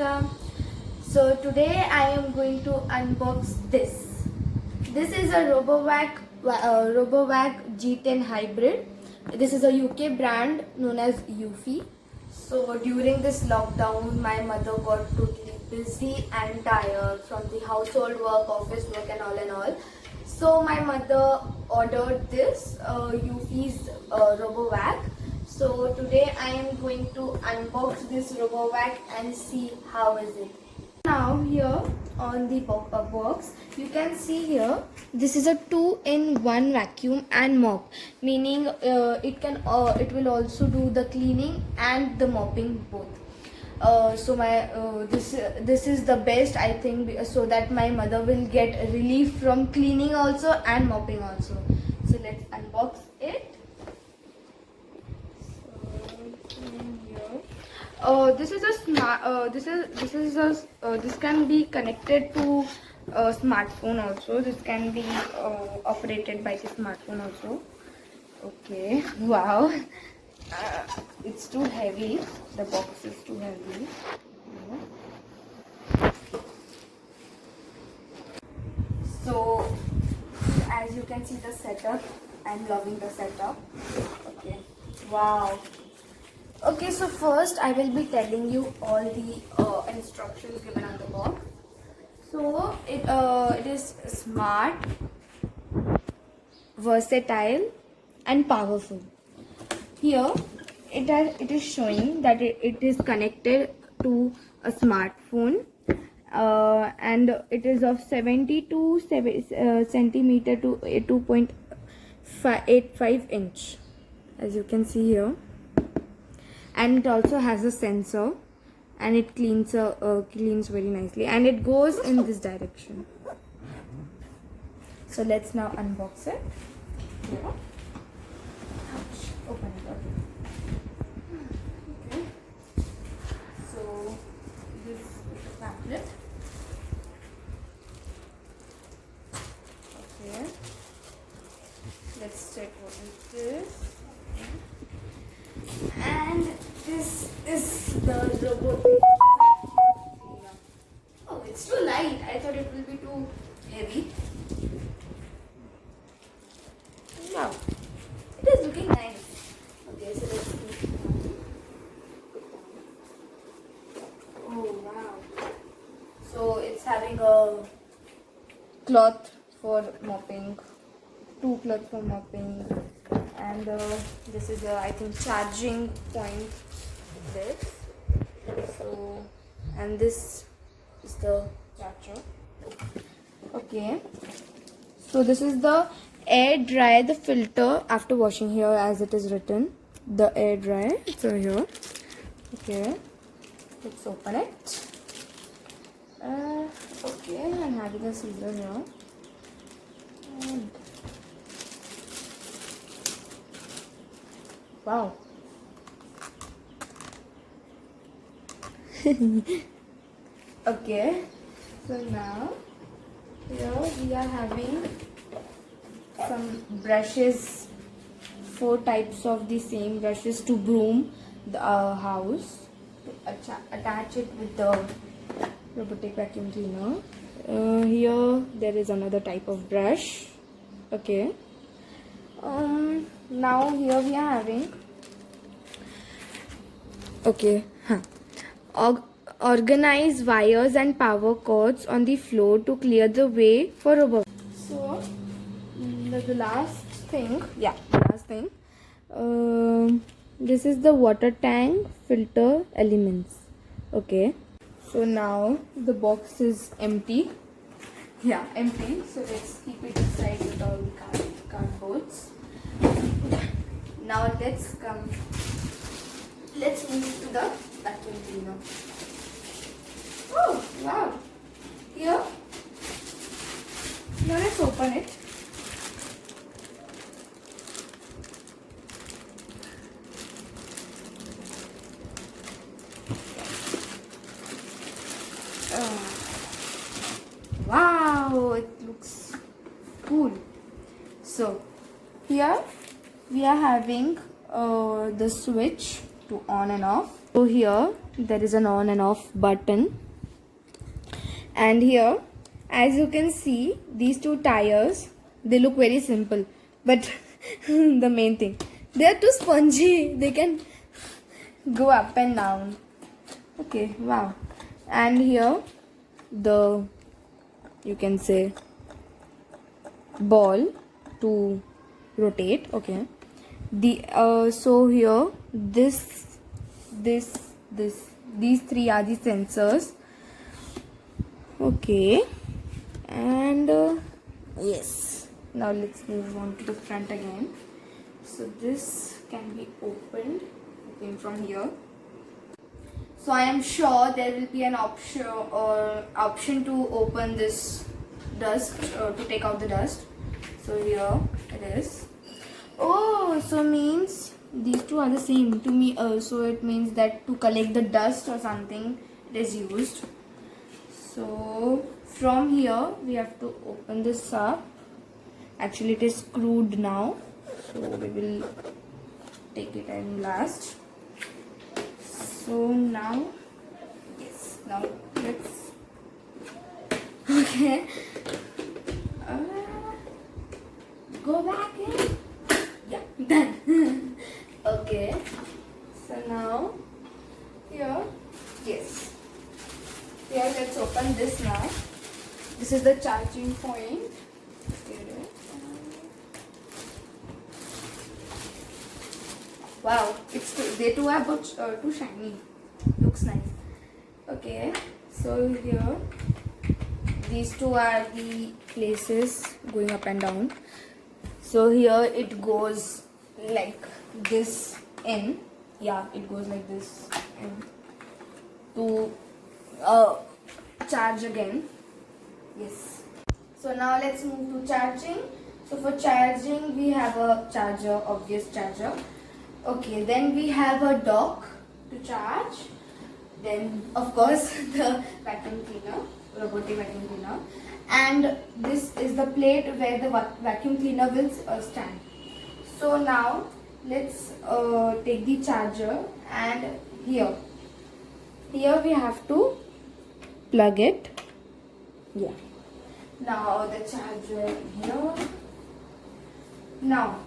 welcome. So today I am going to unbox this. This is a RoboVac G10 hybrid. This is a UK brand known as Eufy. So during this lockdown, my mother got totally busy and tired from the household work, office work and all. So my mother ordered this Eufy's RoboVac. So today I am going to unbox this RoboVac and see how is it. Now here on the box you can see here this is a 2-in-1 vacuum and mop, meaning it will also do the cleaning and the mopping both. So my this is the best I think, so that my mother will get relief from cleaning also and mopping also. So let's unbox it. This is a smart. This can be connected to a smartphone also. This can be operated by the smartphone also. Okay. Wow. It's too heavy. The box is too heavy. So, as you can see the setup, I'm loving the setup. Okay. Wow. Okay, so first I will be telling you all the instructions given on the box. So it is smart, versatile and powerful. Here it is showing that it is connected to a smartphone and it is of 72 centimeter to 2.85 inch, as you can see here. And it also has a sensor and it cleans very nicely, and it goes in this direction. So let's now unbox it. Yeah. Open it up. Okay. So this is the pamphlet. Okay. Let's check what is this. And this is the robot. Oh, it's too light. I thought it will be too heavy. Wow, it is looking nice. Okay, so let's see. Oh wow. So it's having a cloth for mopping, two cloths for mopping, and this is a, I think, charging point. This. So, and this is the charger. Okay. So this is the air dry the filter after washing, here as it is written. The air dry. So here. Okay. Let's open it. Okay, I'm having a scissor here. And wow. Okay, so now here we are having some brushes, 4 types of the same brushes to broom the house, to attach it with the robotic vacuum cleaner. Here there is another type of brush. Okay. Now here we are having, okay, organize wires and power cords on the floor to clear the way for robot. So the last thing, this is the water tank filter elements. Okay, so now the box is empty. Yeah, empty. So let's keep it aside with all the cardboards. Now let's move to the vacuum cleaner. Oh wow! Here, now let's open it. Wow, it looks cool. So here we are having the switch to on and off. So here there is an on and off button, and here, as you can see, these two tires, they look very simple, but the main thing, they are too spongy. They can go up and down. Okay, wow. And here the, you can say, ball to rotate. Okay, the so here this these three are the sensors. Okay, and yes, now let's move on to the front again. So this can be opened from here. So I am sure there will be an option to open this dust, to take out the dust. So here it is. Oh, so means these two are the same to me. So it means that to collect the dust or something it is used. So from here we have to open this up. Actually it is screwed now, so we will take it in last. So now, yes, now let's, okay, go back in, yeah, done. Okay, so now, here, yes, here let's open this now. This is the charging point. Wow, they too are but too shiny. Looks nice. Okay, so here these two are the places going up and down. So here it goes like this in. Yeah, it goes like this in to charge again. Yes. So now let's move to charging. So for charging we have a charger, obvious charger. Okay, then we have a dock to charge. Then of course the vacuum cleaner, robotic vacuum cleaner. And this is the plate where the vacuum cleaner will stand. So now let's take the charger, and here we have to plug it. Yeah. Now the charger here. Now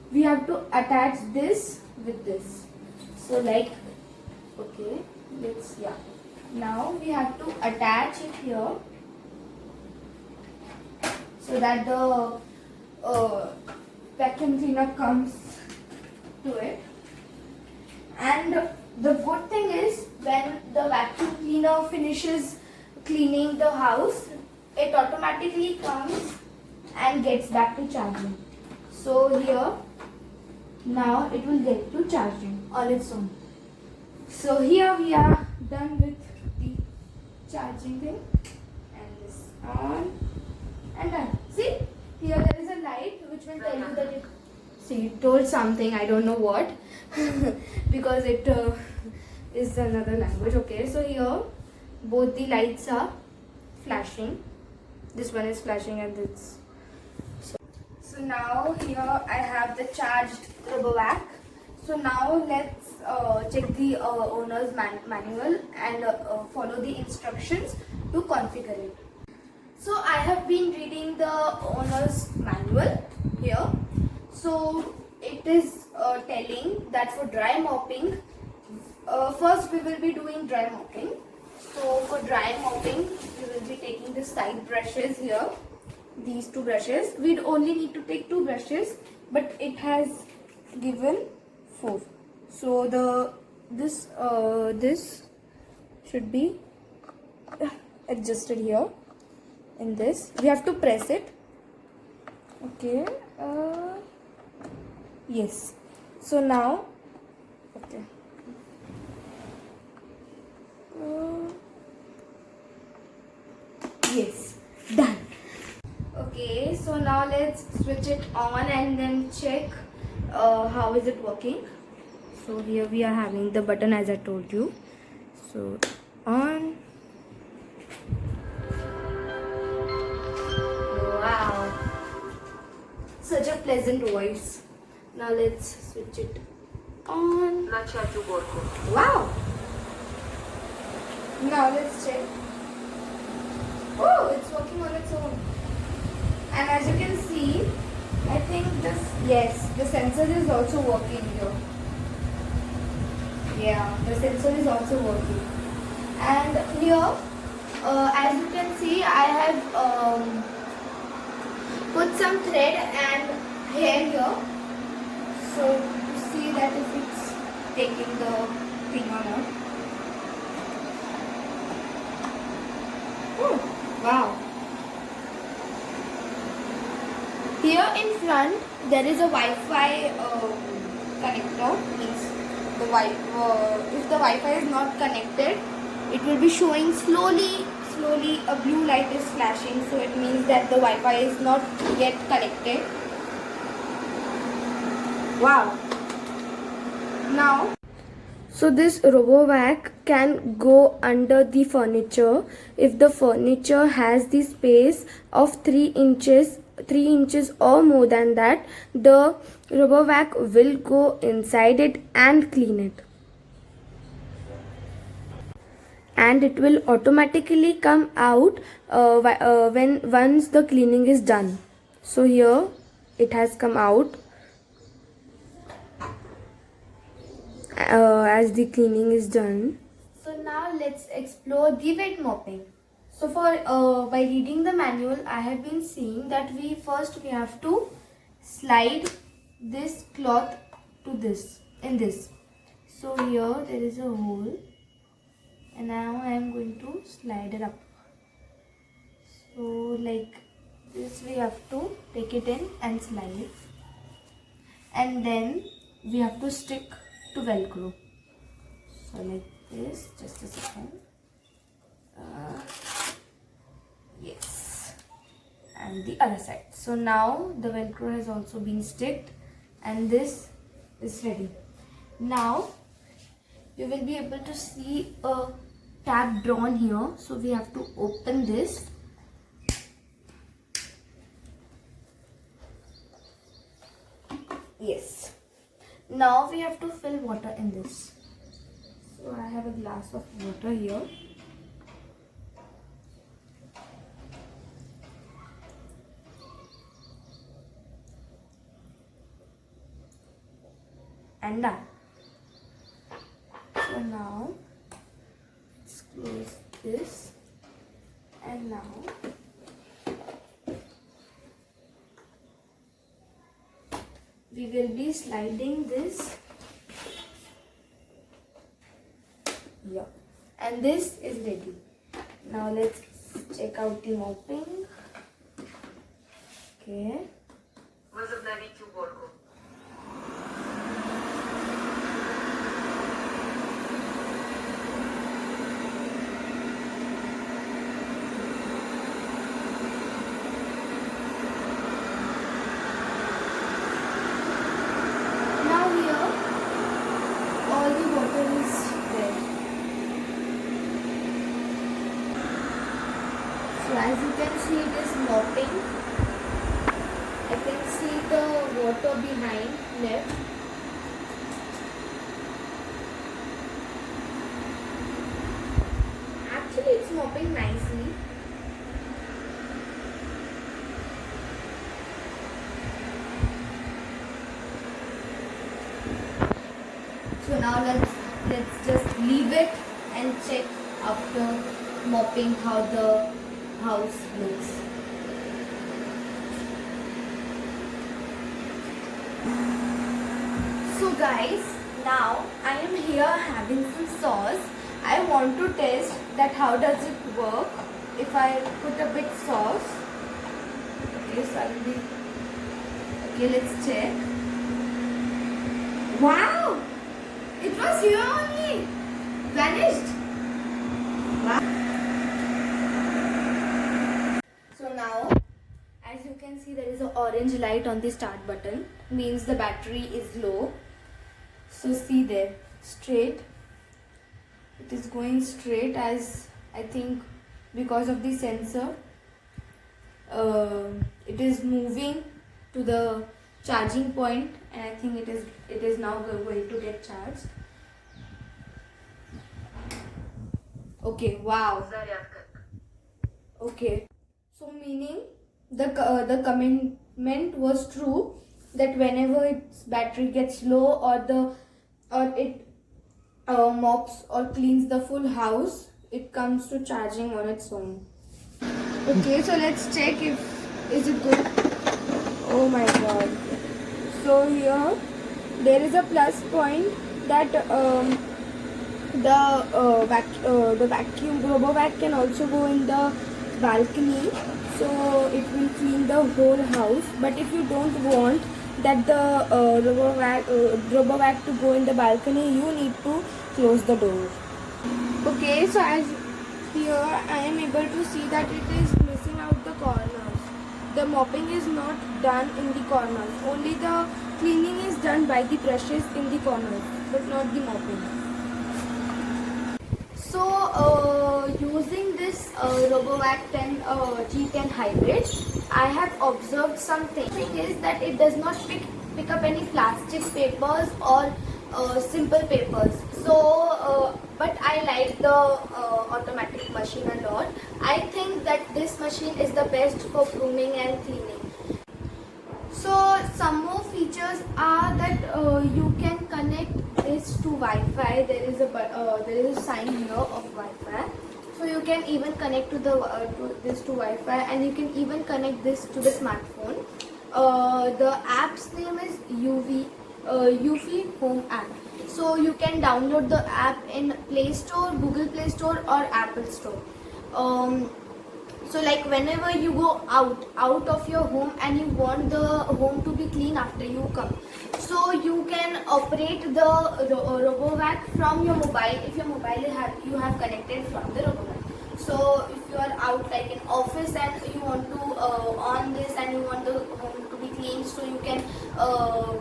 we have to attach this with this. So like, okay, let's, yeah. Now we have to attach it here so that the vacuum cleaner comes to it. And the good thing is, when the vacuum cleaner finishes cleaning the house, it automatically comes and gets back to charging. So here, now it will get to charging on its own. So here we are done with the charging thing, and this on and done. See, here there is a light which will tell you that it, see, it told something, I don't know what, because it is another language. Okay, so here both the lights are flashing. This one is flashing and this. So now here I have the charged rubber vac. So now let's check the owner's manual and follow the instructions to configure it. So I have been reading the owner's manual here. So it is telling that for dry mopping, first we will be doing dry mopping. So for dry mopping, we will be taking the side brushes here. These two brushes. We'd only need to take two brushes, but it has given 4. So this should be adjusted here. In this, we have to press it. Okay. Yes. So now, okay. Yes, done. Okay, so now let's switch it on and then check how is it working. So here we are having the button as I told you. So on. Wow, such a pleasant voice. Now let's switch it on. Wow, Now let's check. Oh, it's working on its own. And as you can see, I think yes, the sensor is also working here. Yeah, the sensor is also working. And here, as you can see, I have put some thread and hair here. So to see that if it's taking the thing or not. Oh, wow. Here in front there is a Wi-Fi connector. Means if the Wi-Fi is not connected, it will be showing slowly a blue light is flashing. So it means that the Wi-Fi is not yet connected. Wow. Now, so this RoboVac can go under the furniture if the furniture has the space of 3 inches or more than that. The RoboVac will go inside it and clean it. And it will automatically come out once the cleaning is done. So here it has come out as the cleaning is done. So now let's explore the wet mopping. So for by reading the manual, I have been seeing that we have to slide this cloth to this in this. So here there is a hole, and now I am going to slide it up. So like this, we have to take it in and slide, and then we have to stick to Velcro. So like this, just a second. Yes, and the other side. So now the Velcro has also been sticked, and this is ready. Now you will be able to see a tab drawn here. So we have to open this. Yes. Now we have to fill water in this. So I have a glass of water here. And done. So now let's close this, and now we will be sliding this here, and this is ready. Now let's check out the mopping. Okay. All the water is there. So as you can see, it is mopping. I can see the water behind left. Actually, it's mopping nicely. So now let's just leave it and check after mopping how the house looks. So guys, now I am here having some sauce. I want to test that how does it work if I put a bit sauce. Okay, so I'll be okay, let's check. Wow! It was here only. Vanished. Wow. So now, as you can see, there is an orange light on the start button. Means the battery is low. So see there, straight. It is going straight, as I think because of the sensor. It is moving to the charging point, and I think it is now going to get charged. Okay, wow. Okay. So meaning the commitment was true that whenever its battery gets low or it mops or cleans the full house, it comes to charging on its own. Okay, so let's check if is it good. Oh my god. So here there is a plus point that the vacuum RoboVac can also go in the balcony, so it will clean the whole house. But if you don't want that the RoboVac to go in the balcony, you need to close the door. Okay, so as here I am able to see that it is missing out the corners. The mopping is not done in the corners. Only the cleaning is done by the brushes in the corners, but not the mopping. So using this RoboVac 10 G10 hybrid, I have observed something. The thing is that it does not pick up any plastic papers or simple papers. So, but I like the automatic machine a lot. I think that this machine is the best for brooming and cleaning. So some more features are that you can connect this to Wi-Fi. There is a sign here of Wi-Fi. So you can even connect to this to Wi-Fi, and you can even connect this to the smartphone. The app's name is Eufy Home app. So you can download the app in Play Store, Google Play Store, or Apple Store. So like whenever you go out of your home and you want the home to be clean after you come, so you can operate the RoboVac from your mobile if your mobile you have connected from the RoboVac. So if you are out like in office and you want to on this and you want the home to be clean, so you can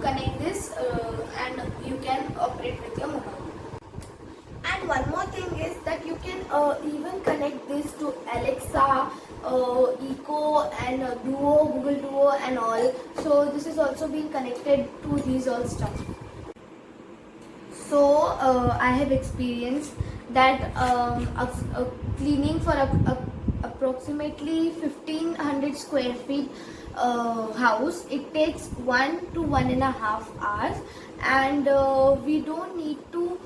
connect this and you can operate with your mobile. And one more thing is that you can even connect this to Alexa, Echo, and Duo, Google Duo, and all. So this is also being connected to these all stuff. So I have experienced that a cleaning for approximately 1500 square feet house, it takes 1 to 1.5 hours, and we don't need to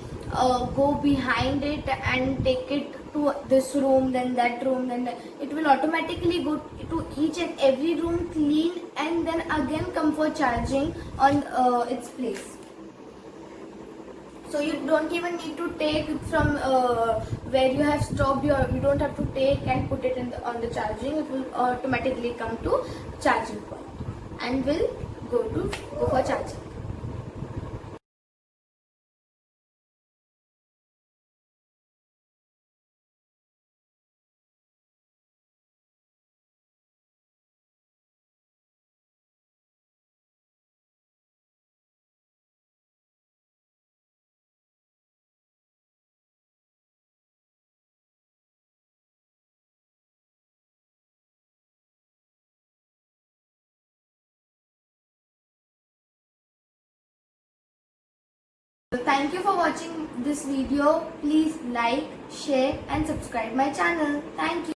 go behind it and take it to this room, then that room, then that. It will automatically go to each and every room, clean, and then again come for charging on its place. So you don't even need to take it from where you have stopped you don't have to take and put it on the charging. It will automatically come to charging point and will go for charging. Thank you for watching this video. Please like, share and subscribe my channel. Thank you.